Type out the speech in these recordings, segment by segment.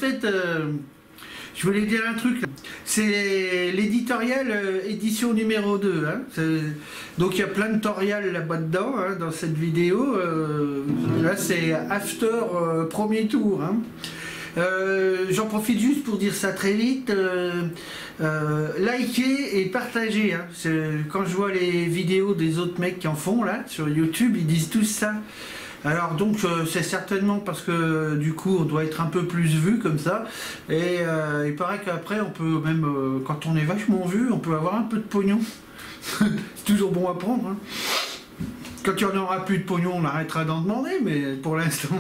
fait, je voulais dire un truc. C'est l'éditorial édition numéro 2. Hein. Donc il y a plein de tutoriels là-bas dedans, hein, dans cette vidéo. Là c'est After premier tour. Hein. J'en profite juste pour dire ça très vite. Likez et partagez. Hein. Quand je vois les vidéos des autres mecs qui en font là sur YouTube, ils disent tous ça. Alors donc c'est certainement parce que du coup on doit être un peu plus vu comme ça, et il paraît qu'après on peut même, quand on est vachement vu, on peut avoir un peu de pognon. C'est toujours bon à prendre. Hein. Quand il n'y en aura plus de pognon, on arrêtera d'en demander, mais pour l'instant...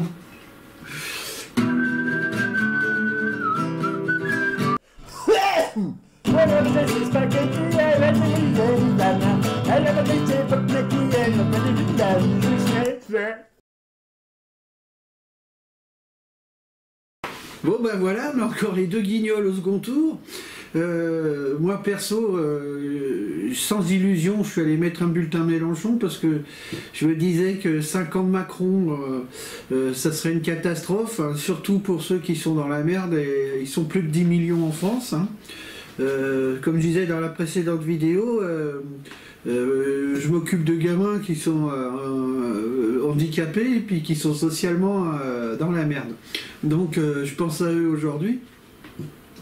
Bon ben voilà, on a encore les deux guignols au second tour. Moi perso, sans illusion, je suis allé mettre un bulletin Mélenchon parce que je me disais que 5 ans de Macron, ça serait une catastrophe, hein, surtout pour ceux qui sont dans la merde, et ils sont plus de 10 millions en France. Hein. Comme je disais dans la précédente vidéo, je m'occupe de gamins qui sont handicapés et puis qui sont socialement dans la merde. Donc je pense à eux aujourd'hui.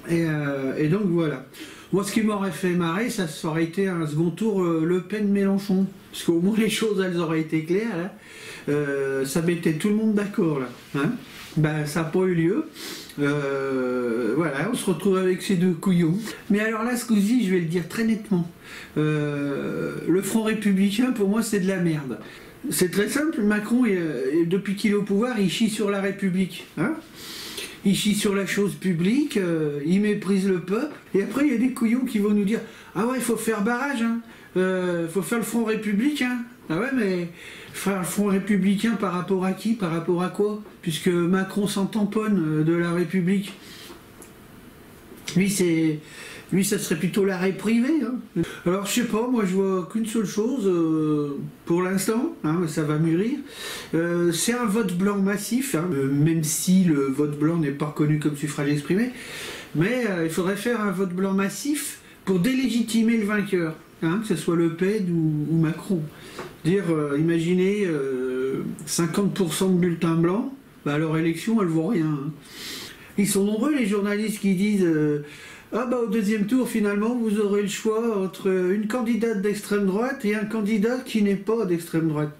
Et donc voilà. Moi ce qui m'aurait fait marrer, ça aurait été un second tour Le Pen-Mélenchon. Parce qu'au moins les choses elles auraient été claires. Là. Ça mettait tout le monde d'accord là. Hein, ben, ça n'a pas eu lieu. Voilà, on se retrouve avec ces deux couillons. Mais alors là, ce coup-ci, je vais le dire très nettement. Le Front Républicain, pour moi, c'est de la merde. C'est très simple, Macron, depuis qu'il est au pouvoir, il chie sur la République. Hein, il chie sur la chose publique, il méprise le peuple. Et après, il y a des couillons qui vont nous dire « Ah ouais, il faut faire barrage, hein, faut faire le Front Républicain. » Ah ouais, mais faire le Front Républicain par rapport à qui? Par rapport à quoi? Puisque Macron s'en tamponne de la République. Lui, ça serait plutôt l'arrêt privé. Hein. Alors, je sais pas, moi je vois qu'une seule chose, pour l'instant, hein, ça va mûrir. C'est un vote blanc massif, hein, même si le vote blanc n'est pas reconnu comme suffrage exprimé. Mais il faudrait faire un vote blanc massif pour délégitimer le vainqueur. Hein, que ce soit Le Pen ou Macron. Dire, imaginez 50% de bulletins blancs, bah, leur élection, elle vaut rien. Hein. Ils sont nombreux les journalistes qui disent ah bah au deuxième tour finalement vous aurez le choix entre une candidate d'extrême droite et un candidat qui n'est pas d'extrême droite.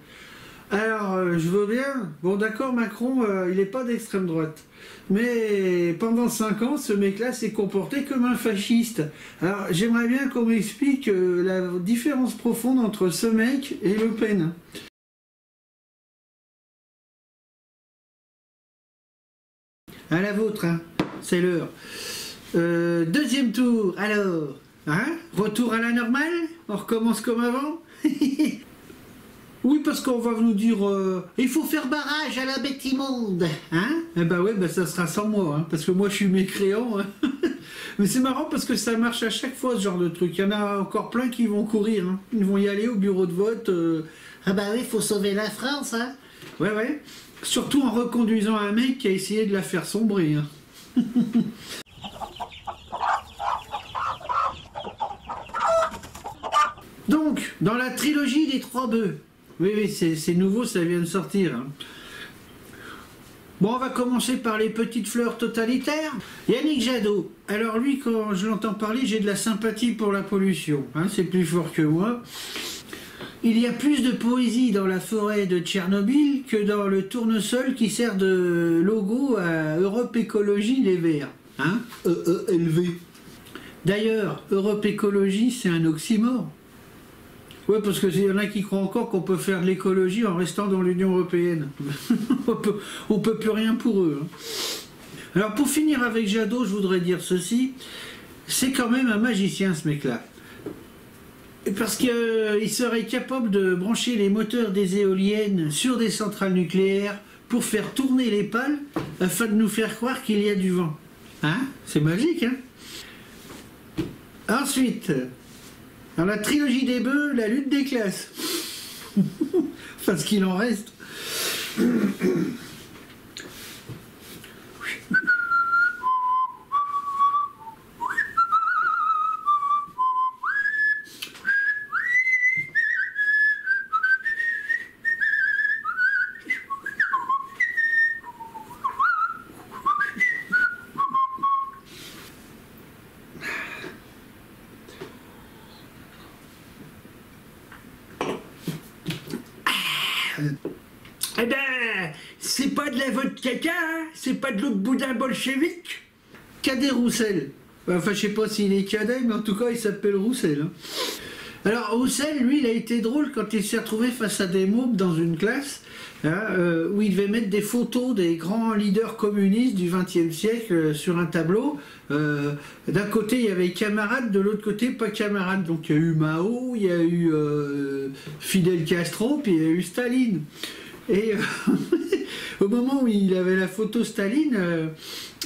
Alors je veux bien, bon d'accord Macron il n'est pas d'extrême droite, mais pendant 5 ans ce mec-là s'est comporté comme un fasciste. Alors j'aimerais bien qu'on m'explique la différence profonde entre ce mec et Le Pen. À la vôtre, hein. C'est l'heure. Deuxième tour, alors, hein, retour à la normale? On recommence comme avant? Oui, parce qu'on va nous dire il faut faire barrage à la bête immonde, hein? Eh ben ouais, ben ça sera sans moi, hein, parce que moi je suis mécréant. Hein. Mais c'est marrant parce que ça marche à chaque fois ce genre de truc. Il y en a encore plein qui vont courir, hein. Ils vont y aller au bureau de vote. Ah bah oui, il faut sauver la France, hein? Ouais, ouais. Surtout en reconduisant un mec qui a essayé de la faire sombrer. Hein. Donc, dans la trilogie des 3 bœufs. Oui, oui, c'est nouveau, ça vient de sortir. Hein. Bon, on va commencer par les petites fleurs totalitaires. Yannick Jadot. Alors lui, quand je l'entends parler, j'ai de la sympathie pour la pollution. Hein, c'est plus fort que moi. Il y a plus de poésie dans la forêt de Tchernobyl que dans le tournesol qui sert de logo à Europe Écologie Les Verts. Hein, EELV. D'ailleurs, Europe Écologie, c'est un oxymore. Ouais, parce qu'il y en a qui croient encore qu'on peut faire de l'écologie en restant dans l'Union Européenne. on peut plus rien pour eux. Hein. Alors pour finir avec Jadot, je voudrais dire ceci. C'est quand même un magicien ce mec-là. Parce qu'il serait capable de brancher les moteurs des éoliennes sur des centrales nucléaires pour faire tourner les pales afin de nous faire croire qu'il y a du vent. Hein? C'est magique, hein? Ensuite, dans la trilogie des bœufs, la lutte des classes. Enfin, ce qu'il en reste. Eh ben, c'est pas de la vodka, hein, c'est pas de l'eau de boudin bolchevique. Cadet Roussel. Enfin, je sais pas s'il est cadet, mais en tout cas, il s'appelle Roussel. Hein. Alors, Roussel, lui, il a été drôle quand il s'est retrouvé face à des mômes dans une classe, hein, où il devait mettre des photos des grands leaders communistes du XXe siècle sur un tableau. D'un côté, il y avait camarades, de l'autre côté, pas camarades. Donc, il y a eu Mao, il y a eu Fidel Castro, puis il y a eu Staline. Et au moment où il avait la photo Staline,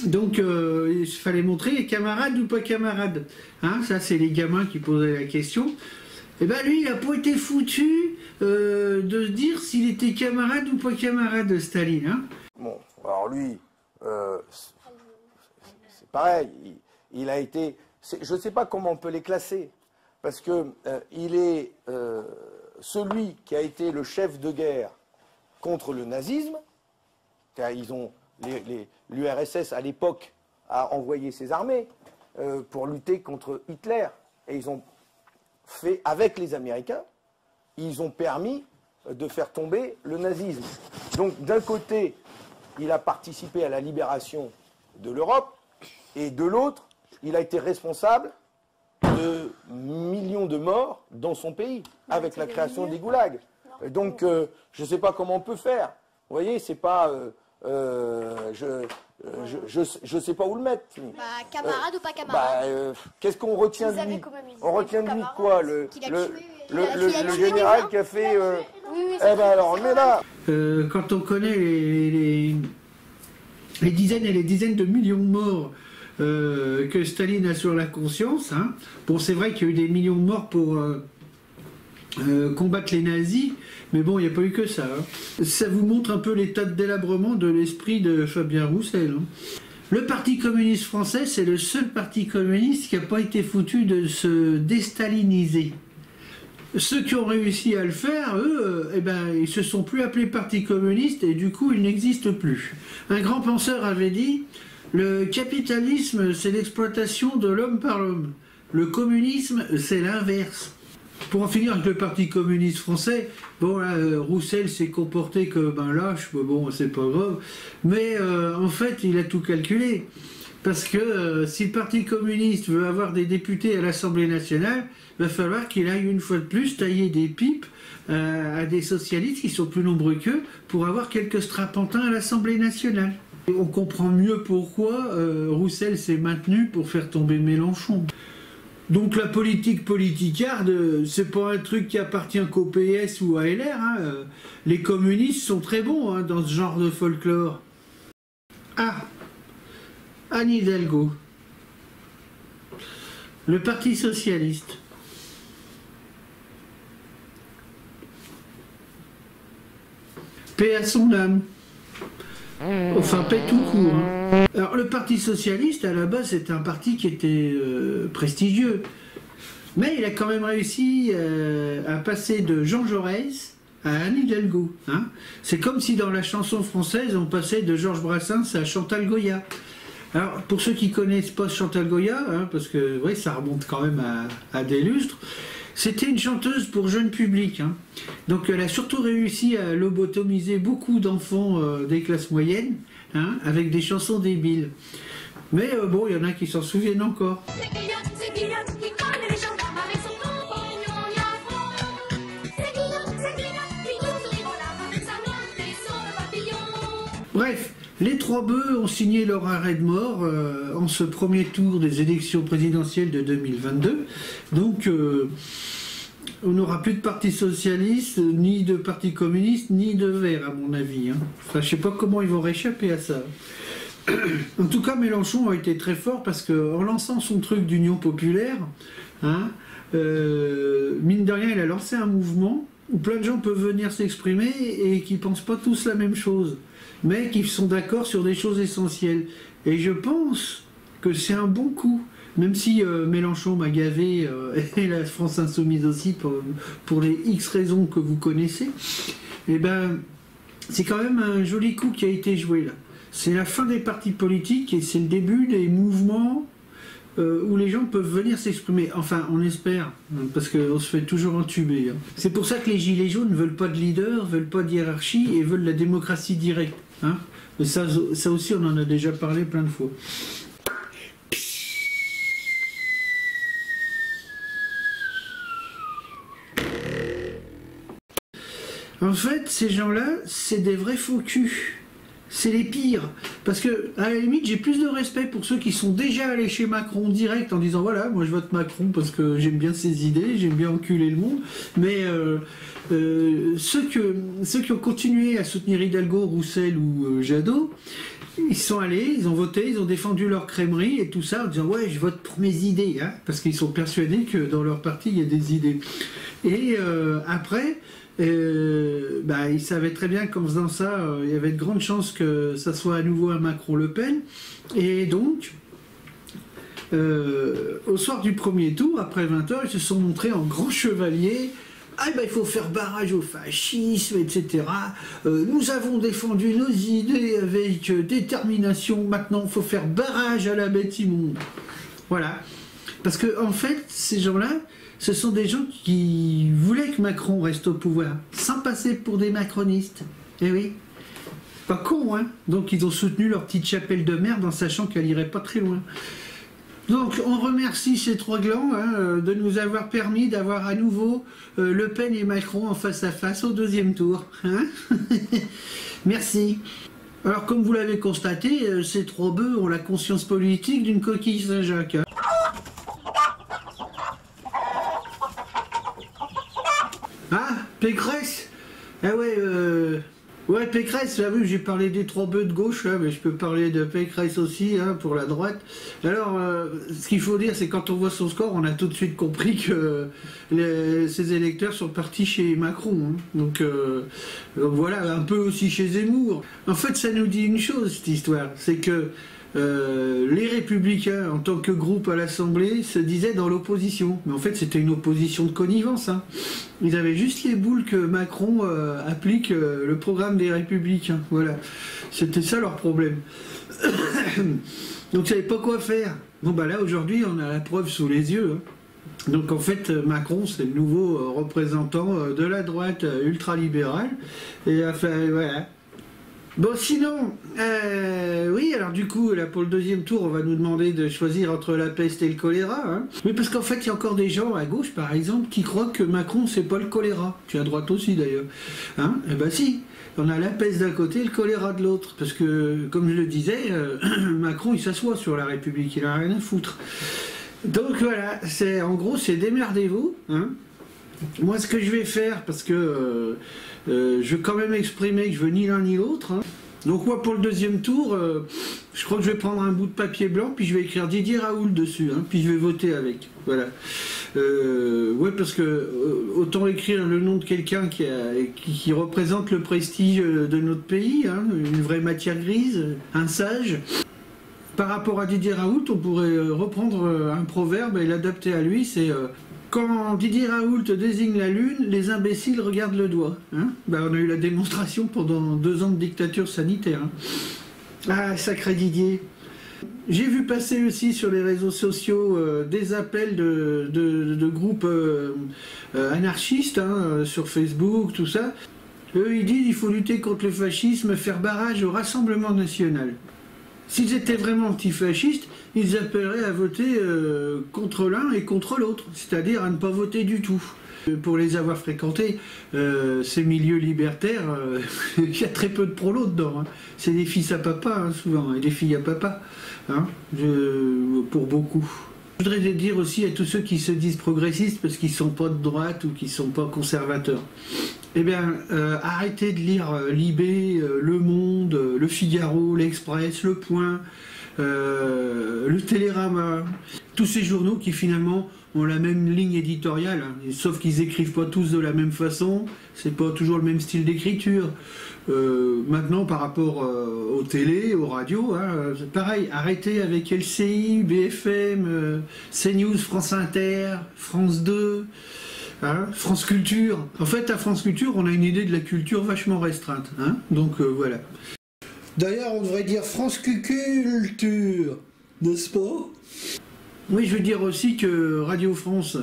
il fallait montrer camarades ou pas camarades. Hein, ça, c'est les gamins qui posaient la question. Et ben lui, il n'a pas été foutu de se dire s'il était camarade ou pas camarade de Staline. Hein. Bon, alors lui, c'est pareil. Il a été. Je ne sais pas comment on peut les classer, parce que il est celui qui a été le chef de guerre contre le nazisme. L'URSS à l'époque a envoyé ses armées pour lutter contre Hitler, et ils ont fait, avec les Américains, ils ont permis de faire tomber le nazisme. Donc d'un côté, il a participé à la libération de l'Europe, et de l'autre, il a été responsable de millions de morts dans son pays, avec la création des goulags. Donc je ne sais pas comment on peut faire. Vous voyez, c'est pas... je sais pas où le mettre. Bah, camarade ou pas camarade, qu'est-ce qu'on retient de lui? On retient de lui quoi? Le général qui a fait... Oui, eh ben alors, on le met là. Quand on connaît les dizaines et les dizaines de millions de morts que Staline a sur la conscience, hein, bon, c'est vrai qu'il y a eu des millions de morts pour... combattre les nazis, mais bon, il n'y a pas eu que ça. Hein. Ça vous montre un peu l'état de délabrement de l'esprit de Fabien Roussel. Hein. Le Parti communiste français, c'est le seul parti communiste qui n'a pas été foutu de se déstaliniser. Ceux qui ont réussi à le faire, eux, ils se sont plus appelés Parti communiste et du coup, ils n'existent plus. Un grand penseur avait dit « Le capitalisme, c'est l'exploitation de l'homme par l'homme. Le communisme, c'est l'inverse. » Pour en finir avec le Parti communiste français, bon là, Roussel s'est comporté comme un lâche, bon c'est pas grave, mais en fait il a tout calculé, parce que si le Parti communiste veut avoir des députés à l'Assemblée nationale, il va falloir qu'il aille une fois de plus tailler des pipes à des socialistes qui sont plus nombreux qu'eux pour avoir quelques strapontins à l'Assemblée nationale. On comprend mieux pourquoi Roussel s'est maintenu pour faire tomber Mélenchon. Donc la politique politicarde, c'est pas un truc qui appartient qu'au PS ou à LR. Hein. Les communistes sont très bons hein, dans ce genre de folklore. Ah, Anne Hidalgo. Le Parti socialiste. Paix à son âme. Enfin, paix tout court. Hein. Alors, le Parti socialiste, à la base, c'est un parti qui était prestigieux. Mais il a quand même réussi à passer de Jean Jaurès à Anne Hidalgo. Hein. C'est comme si dans la chanson française, on passait de Georges Brassens à Chantal Goya. Alors, pour ceux qui ne connaissent pas Chantal Goya, hein, parce que ouais, ça remonte quand même à des lustres, c'était une chanteuse pour jeune public. Hein. Donc elle a surtout réussi à lobotomiser beaucoup d'enfants des classes moyennes, hein, avec des chansons débiles. Mais bon, il y en a qui s'en souviennent encore. Bref, les trois bœufs ont signé leur arrêt de mort en ce premier tour des élections présidentielles de 2022. Donc, on n'aura plus de parti socialiste, ni de parti communiste, ni de Vert, à mon avis. Hein. Enfin, je ne sais pas comment ils vont réchapper à ça. En tout cas, Mélenchon a été très fort parce qu'en lançant son truc d'union populaire, hein, mine de rien, il a lancé un mouvement où plein de gens peuvent venir s'exprimer et qui ne pensent pas tous la même chose, mais qui sont d'accord sur des choses essentielles. Et je pense que c'est un bon coup, même si Mélenchon m'a gavé, et la France Insoumise aussi, pour les X raisons que vous connaissez, et ben, c'est quand même un joli coup qui a été joué là. C'est la fin des partis politiques et c'est le début des mouvements où les gens peuvent venir s'exprimer. Enfin, on espère, parce qu'on se fait toujours entuber. Hein. C'est pour ça que les gilets jaunes ne veulent pas de leader, veulent pas de hiérarchie et veulent la démocratie directe. Hein. Mais ça aussi, on en a déjà parlé plein de fois. En fait, ces gens-là, c'est des vrais faux culs. C'est les pires. Parce que, à la limite, j'ai plus de respect pour ceux qui sont déjà allés chez Macron direct en disant voilà, moi je vote Macron parce que j'aime bien ses idées, j'aime bien enculer le monde. Mais ceux qui ont continué à soutenir Hidalgo, Roussel ou Jadot, ils sont allés, ils ont voté, ils ont défendu leur crèmerie et tout ça en disant ouais, je vote pour mes idées. Hein, parce qu'ils sont persuadés que dans leur parti, il y a des idées. Et après. Ils savaient très bien qu'en faisant ça, il y avait de grandes chances que ça soit à nouveau un Macron-Le Pen. Et donc, au soir du premier tour, après 20 heures, ils se sont montrés en grands chevaliers. Ah il faut faire barrage au fascisme, etc. Nous avons défendu nos idées avec détermination. Maintenant, il faut faire barrage à la bête immonde. Voilà. Parce que, en fait, ces gens-là, ce sont des gens qui voulaient que Macron reste au pouvoir, sans passer pour des macronistes. Eh oui. Pas con, hein. Donc ils ont soutenu leur petite chapelle de merde en sachant qu'elle irait pas très loin. Donc on remercie ces trois glands de nous avoir permis d'avoir à nouveau Le Pen et Macron en face à face au deuxième tour. Hein. Merci. Alors comme vous l'avez constaté, ces trois bœufs ont la conscience politique d'une coquille Saint-Jacques. Hein. Ah, Pécresse. Ah ouais, ouais, Pécresse, là, vu, j'ai parlé des trois bœufs de gauche, là, mais je peux parler de Pécresse aussi, hein, pour la droite. Alors, ce qu'il faut dire, c'est quand on voit son score, on a tout de suite compris que ses électeurs sont partis chez Macron. Hein. Donc voilà, un peu aussi chez Zemmour. En fait, ça nous dit une chose, cette histoire, c'est que les Républicains, en tant que groupe à l'Assemblée, se disaient dans l'opposition. Mais en fait, c'était une opposition de connivence. Hein. Ils avaient juste les boules que Macron applique le programme des Républicains. Voilà. C'était ça leur problème. Donc, ils savaient pas quoi faire. Bon, bah là, aujourd'hui, on a la preuve sous les yeux. Hein. Donc, en fait, Macron, c'est le nouveau représentant de la droite ultralibérale. Et enfin, voilà. Bon, sinon, oui, alors du coup, là, pour le deuxième tour, on va nous demander de choisir entre la peste et le choléra. Hein. Mais parce qu'en fait, il y a encore des gens à gauche, par exemple, qui croient que Macron, c'est pas le choléra. Puis à droite aussi, d'ailleurs. Hein. Eh ben si, on a la peste d'un côté et le choléra de l'autre. Parce que, comme je le disais, Macron, il s'assoit sur la République, il a rien à foutre. Donc voilà, en gros, c'est démerdez-vous. Hein. Moi, ce que je vais faire, parce que je veux quand même exprimer que je veux ni l'un ni l'autre. Hein. Donc moi, pour le deuxième tour, je crois que je vais prendre un bout de papier blanc, puis je vais écrire Didier Raoult dessus, hein, puis je vais voter avec. Voilà. Ouais, parce que autant écrire le nom de quelqu'un qui représente le prestige de notre pays, hein, une vraie matière grise, un sage. Par rapport à Didier Raoult, on pourrait reprendre un proverbe et l'adapter à lui, c'est quand Didier Raoult désigne la lune, les imbéciles regardent le doigt. Hein. Ben, on a eu la démonstration pendant 2 ans de dictature sanitaire. Hein. Ah, sacré Didier. J'ai vu passer aussi sur les réseaux sociaux des appels de groupes anarchistes, hein, sur Facebook, tout ça. Eux, ils disent qu'il faut lutter contre le fascisme, faire barrage au Rassemblement national. S'ils étaient vraiment antifascistes, ils appelleraient à voter contre l'un et contre l'autre, c'est-à-dire à ne pas voter du tout. Pour les avoir fréquentés, ces milieux libertaires, il y a très peu de prolos dedans. Hein. C'est des fils à papa, hein, souvent, et des filles à papa, hein, pour beaucoup. Je voudrais dire aussi à tous ceux qui se disent progressistes parce qu'ils ne sont pas de droite ou qui ne sont pas conservateurs. Eh bien, arrêtez de lire Libé, Le Monde, Le Figaro, L'Express, Le Point, le Télérama, tous ces journaux qui finalement ont la même ligne éditoriale, hein, sauf qu'ils écrivent pas tous de la même façon, c'est pas toujours le même style d'écriture. Maintenant, par rapport aux télé, aux radios, hein, c'est pareil, arrêtez avec LCI, BFM, CNews, France Inter, France 2, hein, France Culture. En fait, à France Culture, on a une idée de la culture vachement restreinte. Hein, donc voilà. D'ailleurs, on devrait dire France Culture, n'est-ce pas ? Oui, je veux dire aussi que Radio France,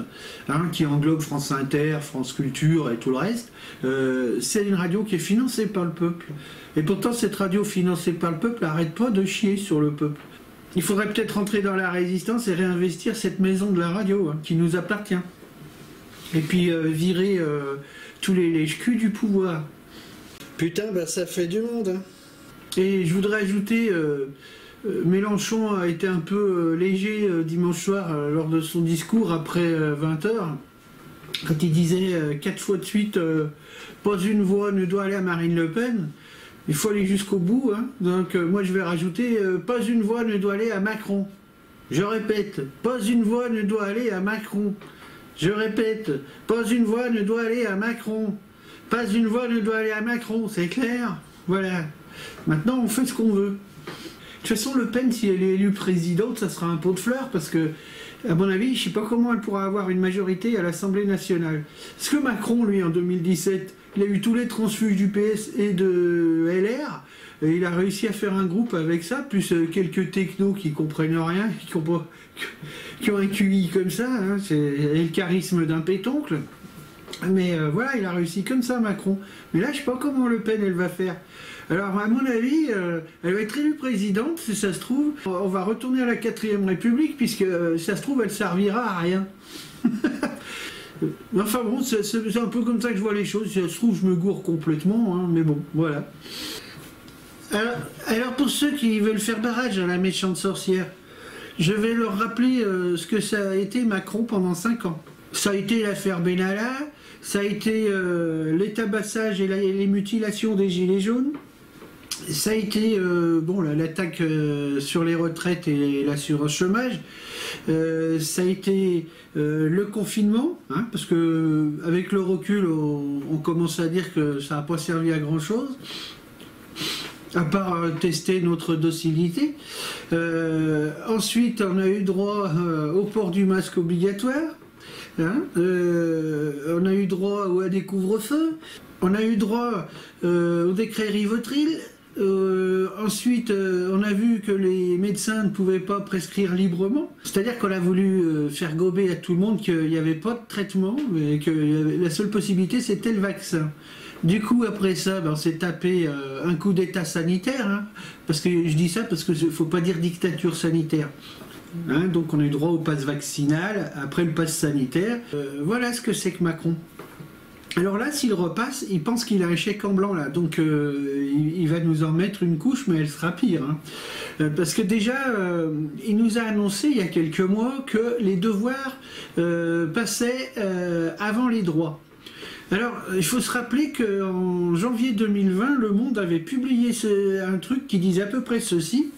qui englobe France Inter, France Culture et tout le reste, c'est une radio qui est financée par le peuple. Et pourtant, cette radio financée par le peuple n'arrête pas de chier sur le peuple. Il faudrait peut-être rentrer dans la résistance et réinvestir cette maison de la radio qui nous appartient. Et puis virer tous les lèche-culs du pouvoir. Putain, bah ça fait du monde. Et je voudrais ajouter... Mélenchon a été un peu léger dimanche soir lors de son discours après 20h, quand il disait 4 fois de suite pas une voix ne doit aller à Marine Le Pen. Il faut aller jusqu'au bout, hein. Donc moi je vais rajouter pas une voix ne doit aller à Macron. Je répète, pas une voix ne doit aller à Macron. Je répète, pas une voix ne doit aller à Macron. Pas une voix ne doit aller à Macron, c'est clair? Voilà. Maintenant on fait ce qu'on veut. De toute façon, Le Pen, si elle est élue présidente, ça sera un pot de fleurs, parce que, à mon avis, je ne sais pas comment elle pourra avoir une majorité à l'Assemblée nationale. Parce que Macron, lui, en 2017, il a eu tous les transfuges du PS et de LR, et il a réussi à faire un groupe avec ça, plus quelques technos qui comprennent rien, qui ont un QI comme ça, hein, c'est le charisme d'un pétoncle. Mais voilà, il a réussi comme ça, Macron. Mais là, je ne sais pas comment Le Pen, elle va faire. Alors, à mon avis, elle va être élue présidente, si ça se trouve. On va retourner à la 4ème République, puisque, ça se trouve, elle servira à rien. Enfin bon, c'est un peu comme ça que je vois les choses. Si ça se trouve, je me gourre complètement, hein, mais bon, voilà. Alors, pour ceux qui veulent faire barrage à la méchante sorcière, je vais leur rappeler ce que ça a été Macron pendant 5 ans. Ça a été l'affaire Benalla, ça a été les tabassages et les mutilations des gilets jaunes. Ça a été l'attaque sur les retraites et l'assurance chômage. Ça a été le confinement, hein, parce que avec le recul, on commence à dire que ça n'a pas servi à grand chose, à part tester notre docilité. Ensuite, on a eu droit au port du masque obligatoire. Hein, on a eu droit à des couvre-feux. On a eu droit au décret Rivotril. Ensuite, on a vu que les médecins ne pouvaient pas prescrire librement. C'est-à-dire qu'on a voulu faire gober à tout le monde qu'il n'y avait pas de traitement, mais que la seule possibilité, c'était le vaccin. Du coup, après ça, on s'est tapé un coup d'état sanitaire. Hein, parce que je dis ça parce qu'il ne faut pas dire dictature sanitaire. Hein, donc on a eu droit au pass vaccinal, après le pass sanitaire. Voilà ce que c'est que Macron. Alors là, s'il repasse, il pense qu'il a un chèque en blanc là, donc il va nous en mettre une couche, mais elle sera pire. Hein. Parce que déjà, il nous a annoncé il y a quelques mois que les devoirs passaient avant les droits. Alors, il faut se rappeler qu'en janvier 2020, Le Monde avait publié un truc qui disait à peu près ceci.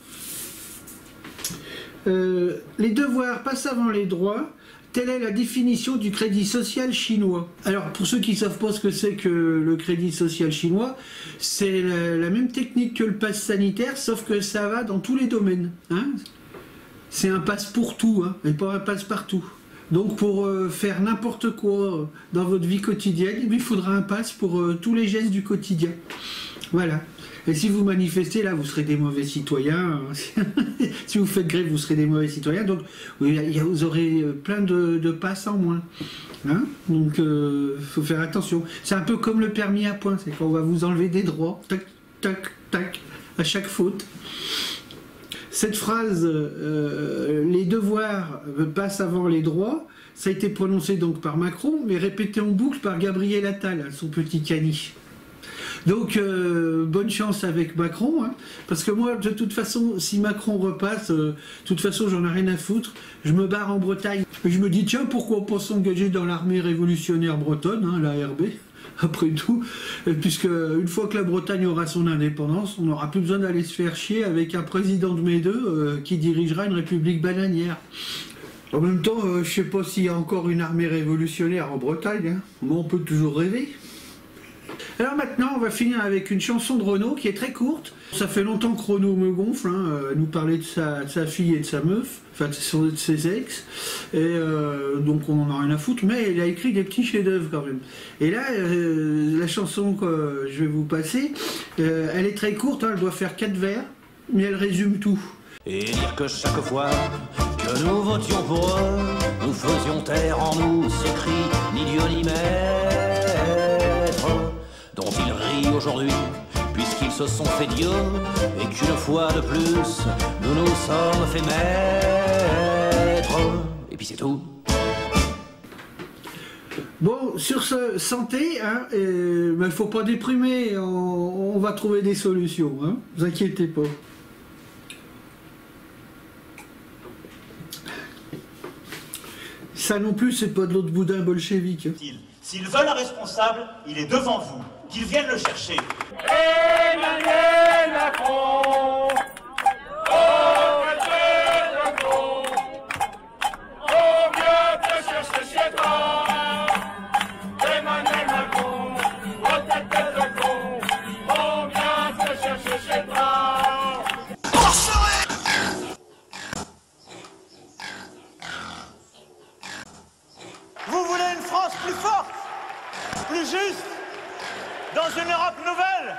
Les devoirs passent avant les droits. Telle est la définition du crédit social chinois. Alors, pour ceux qui ne savent pas ce que c'est que le crédit social chinois, c'est la même technique que le pass sanitaire, sauf que ça va dans tous les domaines. Hein, c'est un pass pour tout, hein, et pas un pass partout. Donc, pour faire n'importe quoi dans votre vie quotidienne, il faudra un pass pour tous les gestes du quotidien. Voilà. Et si vous manifestez, là, vous serez des mauvais citoyens. Si vous faites grève, vous serez des mauvais citoyens. Donc, vous aurez plein de passes en moins. Hein, donc, faut faire attention. C'est un peu comme le permis à points. C'est qu'on va vous enlever des droits. Tac, tac, tac, à chaque faute. Cette phrase, les devoirs passent avant les droits, ça a été prononcé donc par Macron, mais répété en boucle par Gabriel Attal, son petit caniche. Donc, bonne chance avec Macron, hein, parce que moi, de toute façon, si Macron repasse, de toute façon, j'en ai rien à foutre, je me barre en Bretagne. Et je me dis, tiens, pourquoi pas s'engager dans l'armée révolutionnaire bretonne, hein, l'ARB, après tout, puisque une fois que la Bretagne aura son indépendance, on n'aura plus besoin d'aller se faire chier avec un président de mes deux qui dirigera une république bananière. En même temps, je ne sais pas s'il y a encore une armée révolutionnaire en Bretagne, hein. Moi, on peut toujours rêver. Alors maintenant, on va finir avec une chanson de Renaud qui est très courte. Ça fait longtemps que Renaud me gonfle, hein, nous parler de sa fille et de sa meuf, enfin de ses ex, et donc on n'en a rien à foutre, mais il a écrit des petits chefs-d'œuvre quand même. Et là, la chanson que je vais vous passer, elle est très courte, hein, elle doit faire 4 vers, mais elle résume tout. Et dire que chaque fois que que nous votions pour eux, nous faisions taire en nous ces cris, ni Dieu ni maître, dont ils rient aujourd'hui, puisqu'ils se sont fait Dieu, et qu'une fois de plus, nous nous sommes fait maîtres. Et puis c'est tout. Bon, sur ce, santé, hein, mais il faut pas déprimer, on va trouver des solutions, hein, vous inquiétez pas. Ça non plus, c'est pas de l'autre boudin bolchevique. S'ils veulent un responsable, il est devant vous. Qu'ils viennent le chercher. Emmanuel Macron, oh Emmanuel Macron, oh bien te chercher chez toi. Emmanuel Macron, oh tête de con, oh bien te chercher chez toi. Vous voulez une France plus forte, plus juste, dans une Europe nouvelle?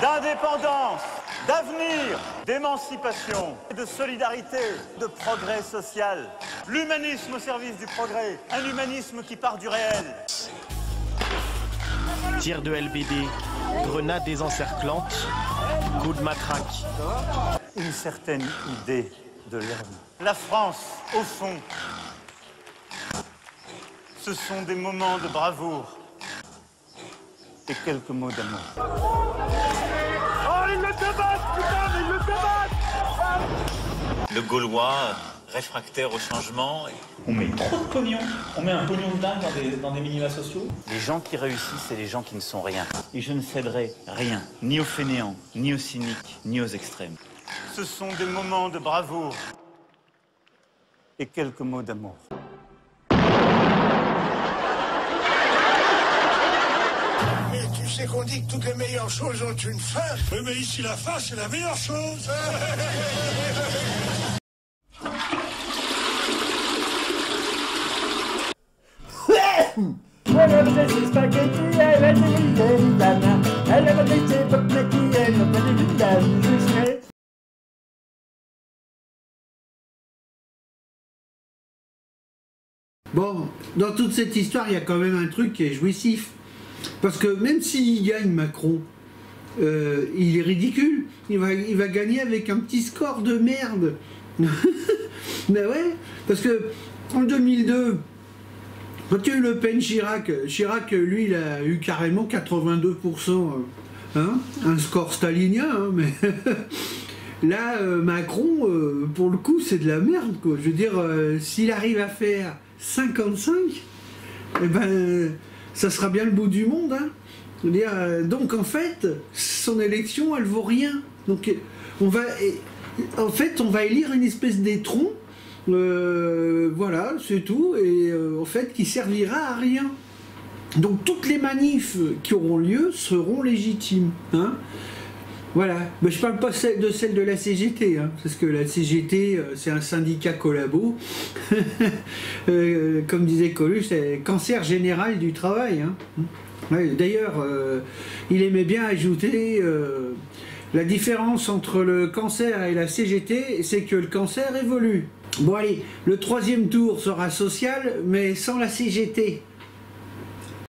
D'indépendance, d'avenir, d'émancipation, de solidarité, de progrès social. L'humanisme au service du progrès, un humanisme qui part du réel. Tir de LBD, grenade désencerclante, coup de matraque. Une certaine idée de l'homme. La France, au fond, ce sont des moments de bravoure et quelques mots d'amour. Oh, ils le débattent, putain, ils le débattent. Le Gaulois, réfractaire au changement. On met trop de pognon, on met un pognon de dingue dans des minima sociaux. Les gens qui réussissent, c'est les gens qui ne sont rien. Et je ne céderai rien, ni aux fainéants, ni aux cyniques, ni aux extrêmes. Ce sont des moments de bravoure et quelques mots d'amour. Mais tu sais qu'on dit que toutes les meilleures choses ont une fin. Oui, mais ici, la fin, c'est la meilleure chose. Bon, dans toute cette histoire, il y a quand même un truc qui est jouissif. Parce que même s'il gagne Macron, il est ridicule. Il va gagner avec un petit score de merde. Ben ouais, parce que en 2002, quand il y a eu Le Pen, Chirac, lui, il a eu carrément 82%, hein, un score stalinien, hein, mais là, Macron, pour le coup, c'est de la merde, quoi. Je veux dire, s'il arrive à faire 55, eh ben, ça sera bien le bout du monde, hein. Je veux dire, donc en fait, son élection, elle vaut rien. Donc on va élire une espèce d'étron, voilà, c'est tout, et en fait, qui servira à rien. Donc toutes les manifs qui auront lieu seront légitimes, hein. Voilà, mais je parle pas de celle de la CGT, hein, parce que la CGT, c'est un syndicat collabo. Comme disait Coluche, c'est cancer général du travail, hein. Ouais, d'ailleurs, il aimait bien ajouter la différence entre le cancer et la CGT, c'est que le cancer évolue. Bon allez, le troisième tour sera social, mais sans la CGT.